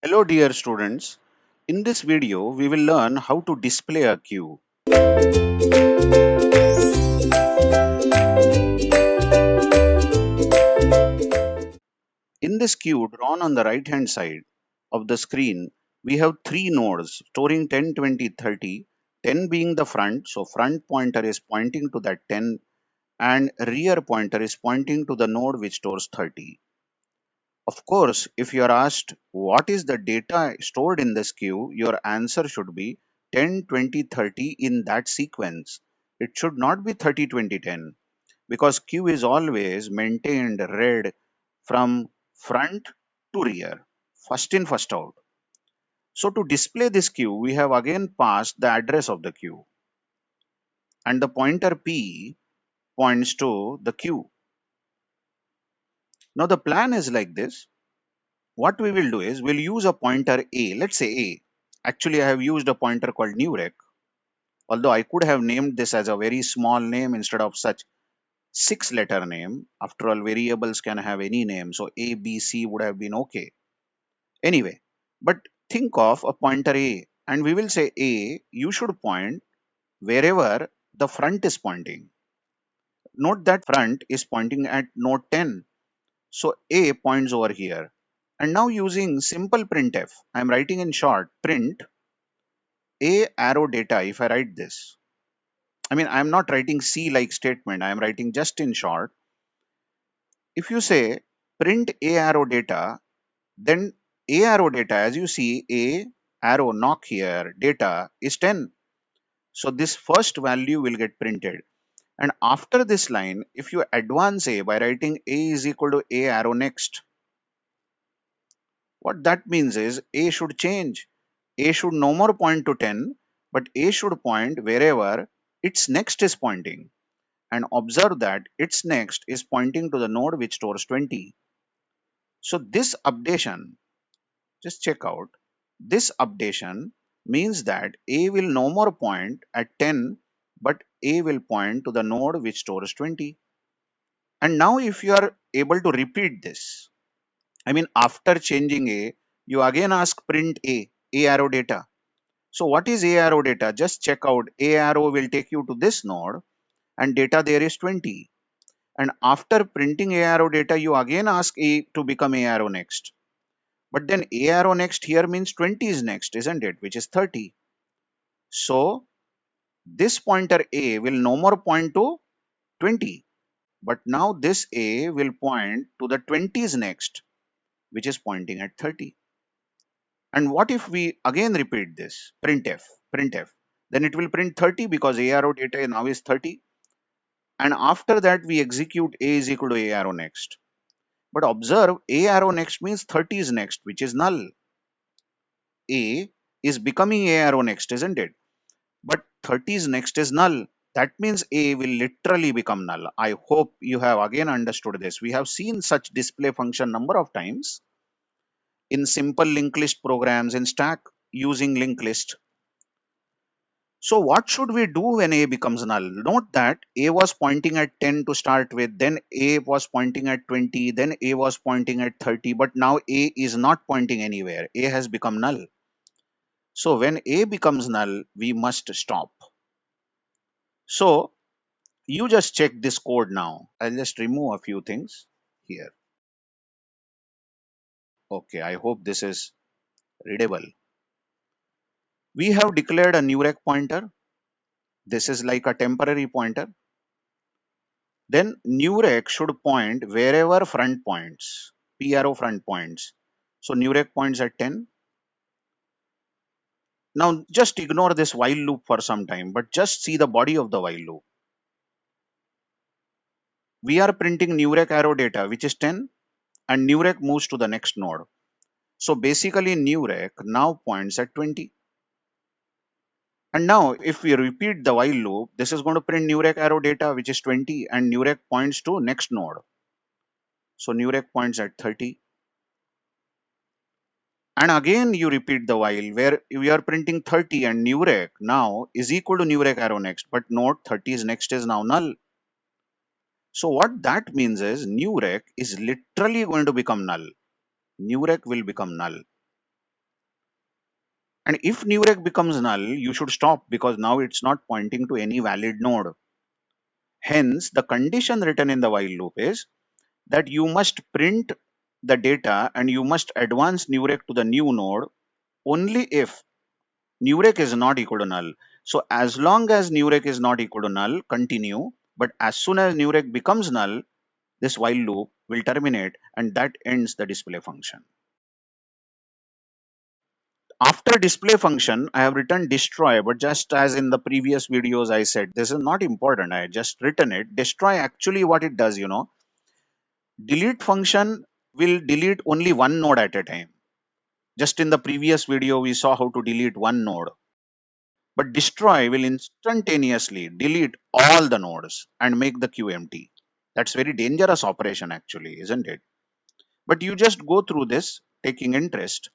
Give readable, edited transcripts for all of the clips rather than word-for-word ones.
Hello dear students. In this video, we will learn how to display a queue. In this queue drawn on the right hand side of the screen, we have three nodes storing 10, 20, 30. 10 being the front, so front pointer is pointing to that 10 and rear pointer is pointing to the node which stores 30. Of course, if you are asked what is the data stored in this queue, your answer should be 10, 20, 30 in that sequence. It should not be 30, 20, 10 because queue is always maintained read from front to rear, first in, first out. So to display this queue, we have again passed the address of the queue and the pointer P points to the queue. Now the plan is like this. What we will do is we'll use a pointer A. Let's say A. Actually, I have used a pointer called newrec. Although I could have named this as a very small name instead of such 6-letter name. After all, variables can have any name. So A, B, C would have been okay. Anyway, but think of a pointer A and we will say A, you should point wherever the front is pointing. Note that front is pointing at node 10. So A points over here. And now using simple printf, I'm writing in short print A arrow data. If I write this, I'm not writing C like statement. I'm writing just in short. If you say print A arrow data, then A arrow data, as you see, A arrow knock here, data is 10. So this first value will get printed. And after this line, if you advance A by writing A is equal to A arrow next, what that means is A should change. A should no more point to 10, but A should point wherever its next is pointing. And observe that its next is pointing to the node which stores 20. So this updation, just check out, this updation means that A will no more point at 10, but A will point to the node which stores 20. And now if you are able to repeat this, after changing A, you again ask print A arrow data. So what is A arrow data? Just check out. A arrow will take you to this node and data there is 20. And after printing A arrow data, you again ask A to become A arrow next. But then A arrow next here means 20 is next, isn't it? Which is 30. So this pointer A will no more point to 20. But now this A will point to the 20's next, which is pointing at 30. And what if we again repeat this? Printf. Then it will print 30 because A arrow data now is 30. And after that we execute A is equal to A arrow next. But observe A arrow next means 30 is next, which is null. A is becoming A arrow next, isn't it? But 30's next is null. That means A will literally become null. I hope you have again understood this. We have seen such display function number of times in simple linked list programs in stack using linked list. So what should we do when A becomes null? Note that A was pointing at 10 to start with, then A was pointing at 20, then A was pointing at 30, but now A is not pointing anywhere. A has become null. So when A becomes null, we must stop. So you just check this code now. I'll just remove a few things here. Okay, I hope this is readable. We have declared a newrec pointer. This is like a temporary pointer. Then newrec should point wherever front points, P arrow front points. So newrec points at 10. Now just ignore this while loop for some time, but just see the body of the while loop. We are printing newrec arrow data, which is 10, and newrec moves to the next node. So basically newrec now points at 20. And now if we repeat the while loop, this is going to print newrec arrow data, which is 20, and newrec points to next node. So newrec points at 30. And again you repeat the while where we are printing 30 and newrec now is equal to newrec arrow next, but note 30's next is now null. So what that means is newrec is literally going to become null. Newrec will become null. And if new rec becomes null, you should stop because now it's not pointing to any valid node. Hence, the condition written in the while loop is that you must print the data and you must advance new rec to the new node only if new rec is not equal to null. So as long as new rec is not equal to null, continue. But as soon as new rec becomes null, this while loop will terminate and that ends the display function. After display function, I have written destroy, but just as in the previous videos I said, this is not important. I just written it. Destroy actually what it does, delete function will delete only one node at a time. Just in the previous video, we saw how to delete one node. But destroy will instantaneously delete all the nodes and make the queue empty. That's very dangerous operation actually, isn't it? But you just go through this taking interest.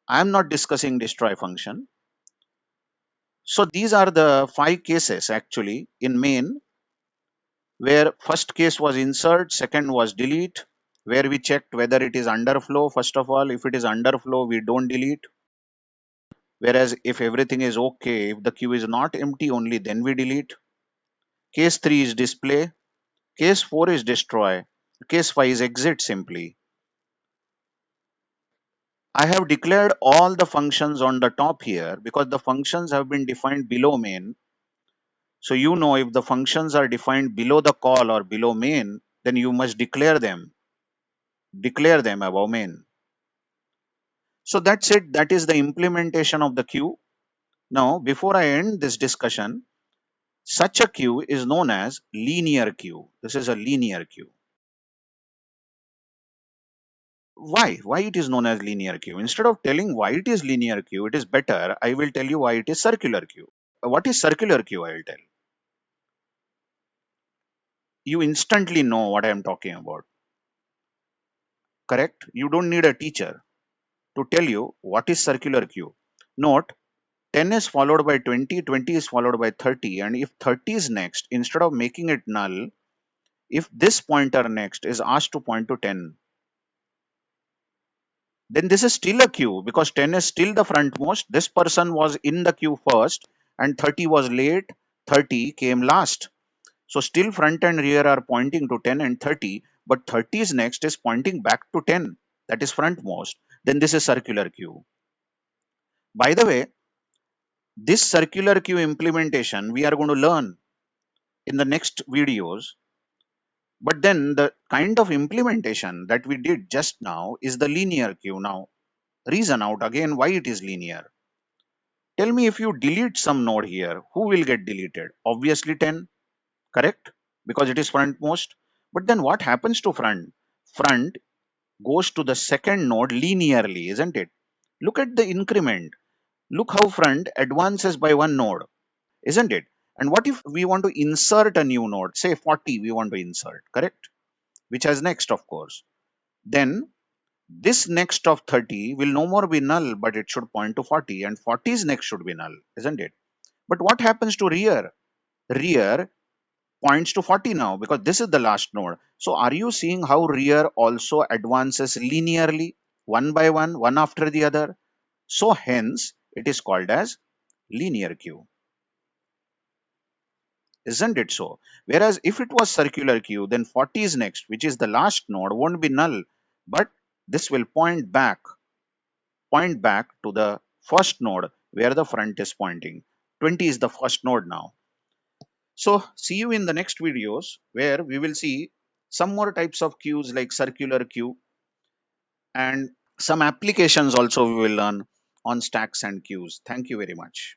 I'm not discussing destroy function. So these are the 5 cases actually in main, where first case was insert, second was delete, where we checked whether it is underflow. First of all, if it is underflow, we don't delete. Whereas if everything is okay, if the queue is not empty, only then we delete. Case 3 is display. Case 4 is destroy. Case 5 is exit simply. I have declared all the functions on the top here because the functions have been defined below main. So you know if the functions are defined below the call or below main, then you must declare them. Declare them above main. So that's it. That is the implementation of the queue. Now, before I end this discussion, such a queue is known as linear queue. This is a linear queue. Why it is known as linear queue? Instead of telling why it is linear queue, it is better I will tell you why it is circular queue. What is circular queue? I will tell you. Instantly know what I am talking about. Correct? You don't need a teacher to tell you what is circular queue. Note, 10 is followed by 20, 20 is followed by 30, and if 30 is next, instead of making it null, if this pointer next is asked to point to 10, then this is still a queue because 10 is still the frontmost. This person was in the queue first and 30 was late, 30 came last. So still front and rear are pointing to 10 and 30, but 30's next is pointing back to 10. That is frontmost. Then this is circular queue. By the way, this circular queue implementation we are going to learn in the next videos. But then the kind of implementation that we did just now is the linear queue. Now, reason out again why it is linear. Tell me, if you delete some node here, who will get deleted? Obviously 10, correct? Because it is frontmost. But then what happens to front? Front goes to the second node linearly, isn't it? Look at the increment. Look how front advances by one node, isn't it? And what if we want to insert a new node? Say 40 we want to insert, correct? Which has next, of course. Then this next of 30 will no more be null, but it should point to 40, and 40's next should be null, isn't it? But what happens to rear? Rear points to 40 now because this is the last node. So are you seeing how rear also advances linearly, one by one, one after the other? So hence it is called as linear queue. Isn't it so? Whereas if it was circular queue, then 40 is next, which is the last node, won't be null, but this will point back to the first node where the front is pointing. 20 is the first node now. So see you in the next videos where we will see some more types of queues like circular queue, and some applications also we will learn on stacks and queues. Thank you very much.